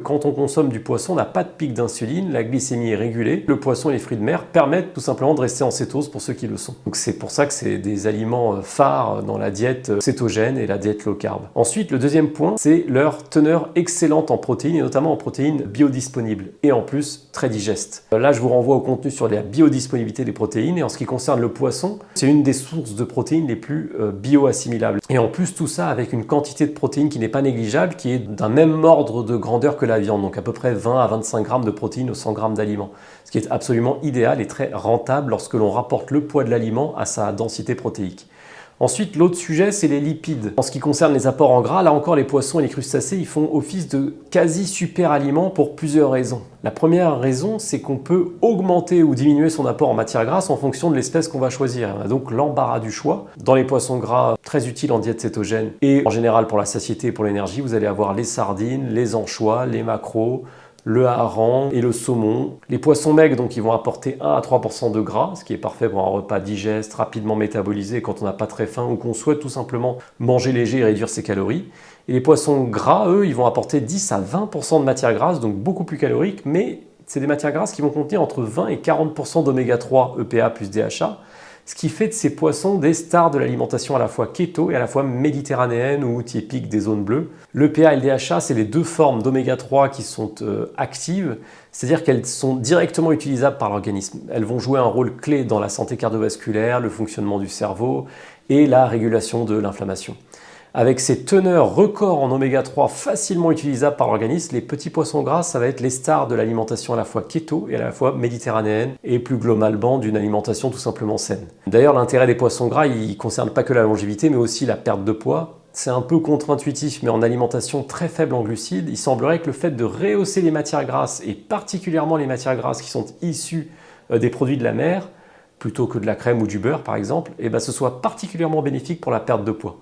Quand on consomme du poisson, on n'a pas de pic d'insuline, la glycémie est régulée. Le poisson et les fruits de mer permettent tout simplement de rester en cétose pour ceux qui le sont. Donc c'est pour ça que c'est des aliments phares dans la diète cétogène et la diète low carb. Ensuite, le deuxième point, c'est leur teneur excellente en protéines, et notamment en protéines biodisponibles, et en plus très digestes. Là, je vous renvoie au contenu sur la biodisponibilité des protéines, et en ce qui concerne le poisson, c'est une des sources de protéines les plus bio-assimilables. Et en plus, tout ça avec une quantité de protéines qui n'est pas négligeable, qui est d'un même ordre de grandeur que la viande, donc à peu près 20 à 25 grammes de protéines aux 100 grammes d'aliments, ce qui est absolument idéal et très rentable lorsque l'on rapporte le poids de l'aliment à sa densité protéique. Ensuite, l'autre sujet, c'est les lipides. En ce qui concerne les apports en gras, là encore, les poissons et les crustacés, ils font office de quasi-super-aliments pour plusieurs raisons. La première raison, c'est qu'on peut augmenter ou diminuer son apport en matière grasse en fonction de l'espèce qu'on va choisir. On a donc l'embarras du choix. Dans les poissons gras, très utiles en diète cétogène et en général pour la satiété et pour l'énergie, vous allez avoir les sardines, les anchois, les maquereaux, le hareng et le saumon. Les poissons maigres, donc, ils vont apporter 1 à 3% de gras, ce qui est parfait pour un repas digeste, rapidement métabolisé quand on n'a pas très faim ou qu'on souhaite tout simplement manger léger et réduire ses calories. Et les poissons gras, eux, ils vont apporter 10 à 20% de matière grasse, donc beaucoup plus caloriques, mais c'est des matières grasses qui vont contenir entre 20 et 40% d'oméga 3, EPA plus DHA, ce qui fait de ces poissons des stars de l'alimentation à la fois keto et à la fois méditerranéenne ou typique des zones bleues. L'EPA et le DHA, c'est les deux formes d'oméga 3 qui sont actives, c'est-à-dire qu'elles sont directement utilisables par l'organisme. Elles vont jouer un rôle clé dans la santé cardiovasculaire, le fonctionnement du cerveau et la régulation de l'inflammation. Avec ces teneurs records en oméga 3 facilement utilisables par l'organisme, les petits poissons gras, ça va être les stars de l'alimentation à la fois keto et à la fois méditerranéenne et plus globalement d'une alimentation tout simplement saine. D'ailleurs, l'intérêt des poissons gras, il ne concerne pas que la longévité, mais aussi la perte de poids. C'est un peu contre-intuitif, mais en alimentation très faible en glucides, il semblerait que le fait de rehausser les matières grasses, et particulièrement les matières grasses qui sont issues des produits de la mer, plutôt que de la crème ou du beurre par exemple, ce soit particulièrement bénéfique pour la perte de poids.